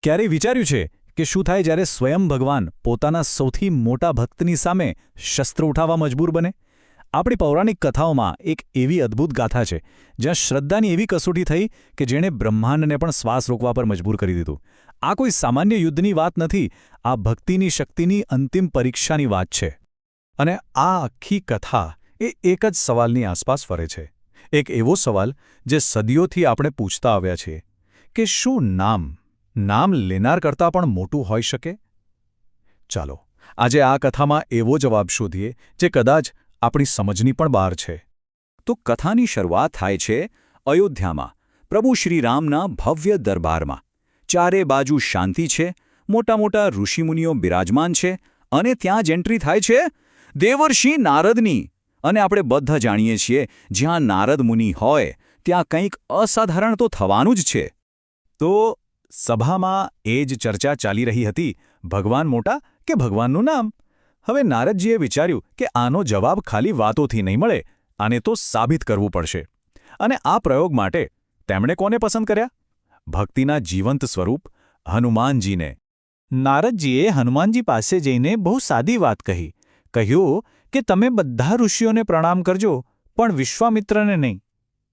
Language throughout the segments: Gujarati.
ક્યારેય વિચાર્યું છે કે શું થાય જ્યારે સ્વયં ભગવાન પોતાના સૌથી મોટા ભક્તની સામે શસ્ત્ર ઉઠાવવા મજબૂર બને? આપણી પૌરાણિક કથાઓમાં એક એવી અદ્ભુત ગાથા છે જ્યાં શ્રદ્ધાની એવી કસોટી થઈ કે જેણે બ્રહ્માંડને પણ શ્વાસ રોકવા પર મજબૂર કરી દીધું. આ કોઈ સામાન્ય યુદ્ધની વાત નથી, આ ભક્તિની શક્તિની અંતિમ પરીક્ષાની વાત છે. અને આ આખી કથા એ એક જ સવાલની આસપાસ ફરે છે. એક એવો સવાલ જે સદીઓથી આપણે પૂછતા આવ્યા છીએ કે શું નામ લેનાર કરતાં પણ મોટું હોઈ શકે? ચાલો આજે આ કથામાં એવો જવાબ શોધીએ જે કદાચ આપણી સમજની પણ બહાર છે. તો કથાની શરૂઆત થાય છે અયોધ્યામાં, પ્રભુ શ્રીરામના ભવ્ય દરબારમાં. ચારે બાજુ શાંતિ છે, મોટા મોટા ઋષિમુનિઓ બિરાજમાન છે, અને ત્યાં જ એન્ટ્રી થાય છે દેવર્ષિ નારદની. અને આપણે બધા જાણીએ છીએ જ્યાં નારદ મુનિ હોય ત્યાં કંઈક અસાધારણ તો થવાનું જ છે. તો સભામાં એ જ ચર્ચા ચાલી રહી હતી, ભગવાન મોટા કે ભગવાનનું નામ? હવે નારદજીએ વિચાર્યું કે આનો જવાબ ખાલી વાતોથી નહીં મળે, આને તો સાબિત કરવું પડશે. અને આ પ્રયોગ માટે તેમણે કોને પસંદ કર્યા? ભક્તિના જીવંત સ્વરૂપ હનુમાનજીને. નારદજીએ હનુમાનજી પાસે જઈને બહુ સાદી વાત કહ્યું કે તમે બધા ઋષિઓને પ્રણામ કરજો, પણ વિશ્વામિત્રને નહીં.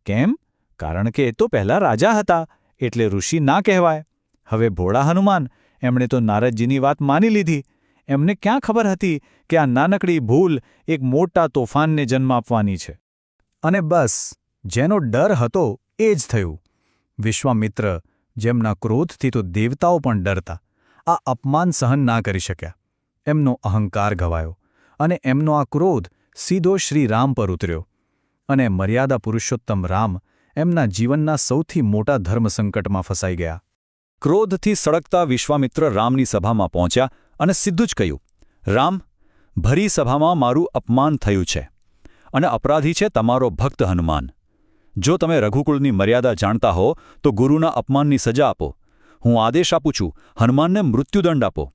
કેમ? કારણ કે એ તો પહેલા રાજા હતા, એટલે ઋષિ ના કહેવાય. હવે ભોળા હનુમાન, એમણે તો નારદજીની વાત માની લીધી. એમને ક્યાં ખબર હતી કે આ નાનકડી ભૂલ એક મોટા તોફાનને જન્મ આપવાની છે. અને બસ જેનો ડર હતો એ જ થયું. વિશ્વામિત્ર, જેમના ક્રોધથી તો દેવતાઓ પણ ડરતા, આ અપમાન સહન ના કરી શક્યા. એમનો અહંકાર ગવાયો અને એમનો આ ક્રોધ સીધો શ્રીરામ પર ઉતર્યો. અને મર્યાદા પુરુષોત્તમ રામ એમના જીવનના સૌથી મોટા ધર્મસંકટમાં ફસાઈ ગયા. ક્રોધથી સળગતા વિશ્વામિત્ર રામની સભામાં પહોંચ્યા અને સીધું જ કહ્યું, રામ, ભરી સભામાં મારું અપમાન થયું છે અને અપરાધી છે તમારો ભક્ત હનુમાન. જો તમે રઘુકુળની મર્યાદા જાણતા હો તો ગુરુના અપમાનની સજા આપો. હું આદેશ આપું છું, હનુમાનને મૃત્યુદંડ આપો.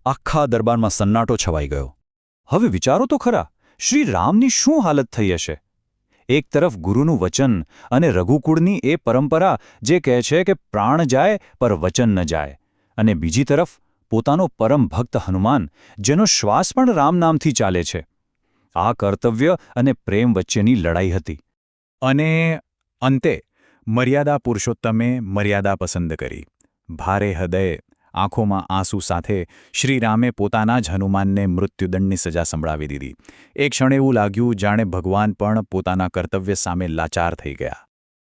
આખા દરબારમાં સન્નાટો છવાઈ ગયો. હવે વિચારો તો ખરા, શ્રી રામની શું હાલત થઈ હશે? એક તરફ ગુરુનું વચન અને રઘુકુળની એ પરંપરા જે કહે છે કે પ્રાણ જાય પર વચન ન જાય, અને બીજી તરફ પોતાનો પરમ ભક્ત હનુમાન, જેનો શ્વાસ પણ રામ નામથી ચાલે છે. આ કર્તવ્ય અને પ્રેમ વચ્ચેની લડાઈ હતી. અને અંતે મર્યાદા પુરુષોત્તમે મર્યાદા પસંદ કરી. ભારે હૃદયે, આંખોમાં આંસુ સાથે શ્રીરામે પોતાના જ હનુમાનને મૃત્યુદંડની સજા સંભળાવી દીધી. એક ક્ષણ એવું લાગ્યું જાણે ભગવાન પણ પોતાના કર્તવ્ય સામે લાચાર થઈ ગયા.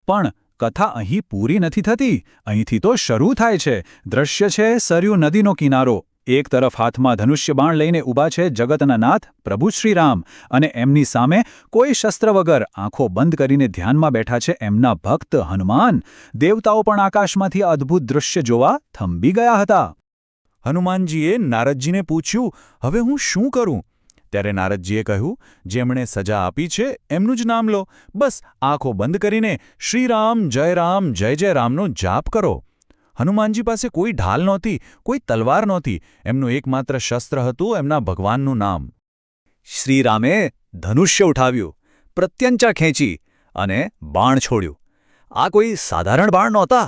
પણ કથા અહીં પૂરી નથી થતી. અહીંથી તો શરૂ થાય છે. દ્રશ્ય છે સરયુ નદીનો કિનારો. એક તરફ હાથમાં ધનુષ્ય બાણ લઈને ઊભા છે જગતના નાથ પ્રભુ શ્રીરામ, અને એમની સામે કોઈ શસ્ત્ર વગર આંખો બંધ કરીને ધ્યાનમાં બેઠા છે એમના ભક્ત હનુમાન. દેવતાઓ પણ આકાશમાંથી અદ્ભુત દૃશ્ય જોવા થંભી ગયા હતા. હનુમાનજીએ નારદજીને પૂછ્યું, હવે હું શું કરું? ત્યારે નારદજીએ કહ્યું, જેમણે સજા આપી છે એમનું જ નામ લો. બસ આંખો બંધ કરીને શ્રીરામ જય જય રામનો જાપ કરો. હનુમાનજી પાસે કોઈ ઢાલ નહોતી, કોઈ તલવાર નહોતી. એમનું એકમાત્ર શસ્ત્ર હતું એમના ભગવાનનું નામ. શ્રીરામે ધનુષ્ય ઉઠાવ્યું, પ્રત્યંચા ખેંચી અને બાણ છોડ્યું. આ કોઈ સાધારણ બાણ નહોતા.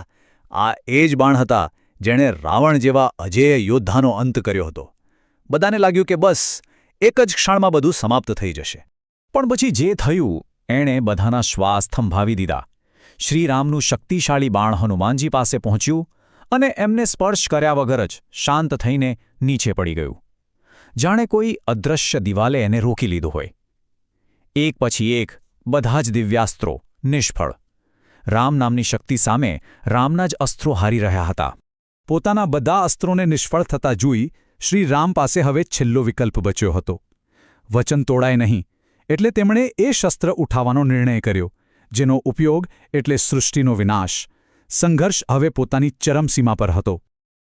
આ એ જ બાણ હતા જેણે રાવણ જેવા અજેય યોદ્ધાનો અંત કર્યો હતો. બધાને લાગ્યું કે બસ એક જ ક્ષણમાં બધું સમાપ્ત થઈ જશે. પણ પછી જે થયું એણે બધાના શ્વાસ થંભાવી દીધા. શ્રીરામનું શક્તિશાળી બાણ હનુમાનજી પાસે પહોંચ્યું અને એમને સ્પર્શ કર્યા વગર જ શાંત થઈને નીચે પડી ગયું. જાણે કોઈ અદૃશ્ય દિવાલે એને રોકી લીધો હોય. એક પછી એક બધા જ દિવ્યાસ્ત્રો નિષ્ફળ. રામ નામની શક્તિ સામે રામના જ અસ્ત્રો હારી રહ્યા હતા. પોતાના બધા અસ્ત્રોને નિષ્ફળ થતા જોઈ શ્રીરામ પાસે હવે છેલ્લો વિકલ્પ બચ્યો હતો. વચન તોડાય નહીં, એટલે તેમણે એ શસ્ત્ર ઉઠાવવાનો નિર્ણય કર્યો જેનો ઉપયોગ એટલે સૃષ્ટિનો વિનાશ. સંઘર્ષ હવે પોતાની ચરમસીમા પર હતો.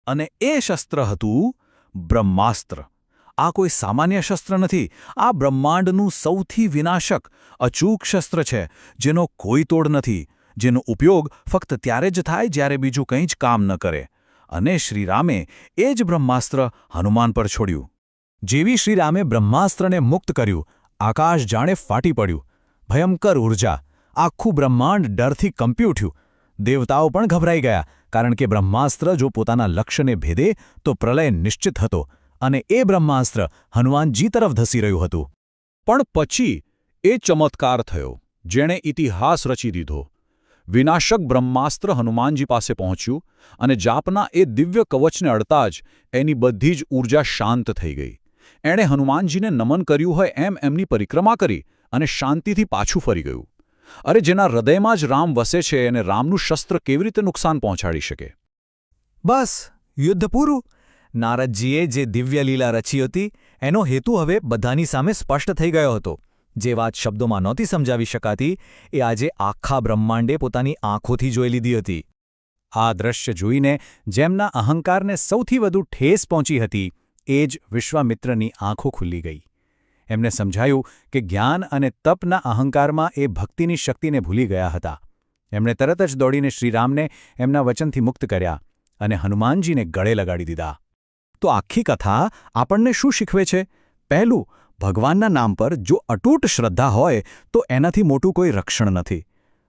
અને એ શસ્ત્ર હતું બ્રહ્માસ્ત્ર. આ કોઈ સામાન્ય શસ્ત્ર નથી. આ બ્રહ્માંડનું સૌથી વિનાશક, અચૂક શસ્ત્ર છે, જેનો કોઈ તોડ નથી, જેનો ઉપયોગ ફક્ત ત્યારે જ થાય જ્યારે બીજું કંઈ જ કામ ન કરે. અને શ્રીરામે એ જ બ્રહ્માસ્ત્ર હનુમાન પર છોડ્યું. જેવી શ્રીરામે બ્રહ્માસ્ત્રને મુક્ત કર્યું, આકાશ જાણે ફાટી પડ્યું. ભયંકર ઊર્જા, આખું બ્રહ્માંડ ડરથી કંપી ઉઠ્યું. દેવતાઓ પણ ગભરાઈ ગયા, કારણ કે બ્રહ્માસ્ત્ર જો પોતાના લક્ષ્યને ભેદે તો પ્રલય નિશ્ચિત હતો, અને એ બ્રહ્માસ્ત્ર હનુમાનજી તરફ ધસી રહ્યું હતું. પણ પછી એ ચમત્કાર થયો જેણે ઇતિહાસ રચી દીધો. વિનાશક બ્રહ્માસ્ત્ર હનુમાનજી પાસે પહોંચ્યું અને જાપના એ દિવ્ય કવચને અડતા જ એની બધી જ ઊર્જા શાંત થઈ ગઈ. એણે હનુમાનજીને નમન કર્યું હોય એમ એમની પરિક્રમા કરી અને શાંતિથી પાછું ફરી ગયું. અરે, જેના હૃદયમાં જ રામ વસે છે અને રામનું શસ્ત્ર કેવી રીતે નુકસાન પહોંચાડી શકે? બસ, યુદ્ધ પૂરું. નારદજીએ જે દિવ્ય લીલા રચી હતી એનો હેતુ હવે બધાની સામે સ્પષ્ટ થઈ ગયો હતો. જે વાત શબ્દોમાં નહોતી સમજાવી શકાતી એ આજે આખા બ્રહ્માંડે પોતાની આંખોથી જોઈ લીધી હતી. આ દ્રશ્ય જોઈને જેમના અહંકારને સૌથી વધુ ઠેસ પહોંચી હતી એ જ વિશ્વામિત્રની આંખો ખુલ્લી ગઈ. એમને સમજાયું કે જ્ઞાન અને તપના અહંકારમાં એ ભક્તિની શક્તિને ભૂલી ગયા હતા. એમણે તરત જ દોડીને શ્રીરામને એમના વચનથી મુક્ત કર્યા અને હનુમાનજીને ગળે લગાડી દીધા. તો આખી કથા આપણને શું શીખવે છે? પહેલું, ભગવાનના નામ પર જો અતૂટ શ્રદ્ધા હોય તો એનાથી મોટું કોઈ રક્ષણ નથી.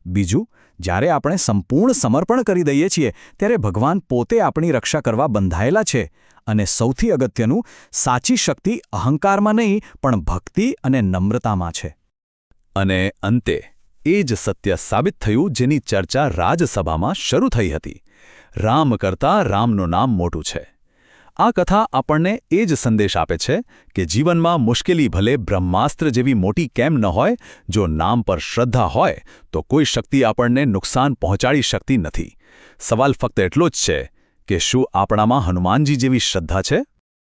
બીજું, જ્યારે આપણે સંપૂર્ણ સમર્પણ કરી દઈએ છીએ ત્યારે ભગવાન પોતે આપણી રક્ષા કરવા બંધાયેલા છે. અને સૌથી અગત્યનું, સાચી શક્તિ અહંકારમાં નહીં પણ ભક્તિ અને નમ્રતામાં છે. અને અંતે એ જ સત્ય સાબિત થયું જેની ચર્ચા રાજસભામાં શરૂ થઈ હતી. રામ કરતાં રામનું નામ મોટું છે. આ કથા આપણને એ જ સંદેશ આપે છે કે જીવનમાં મુશ્કેલી ભલે બ્રહ્માસ્ત્ર જેવી મોટી કેમ ન હોય, જો નામ પર શ્રદ્ધા હોય તો કોઈ શક્તિ આપણને નુકસાન પહોંચાડી શકતી નથી. સવાલ ફક્ત એટલો જ છે કે શું આપણામાં હનુમાનજી જેવી શ્રદ્ધા છે?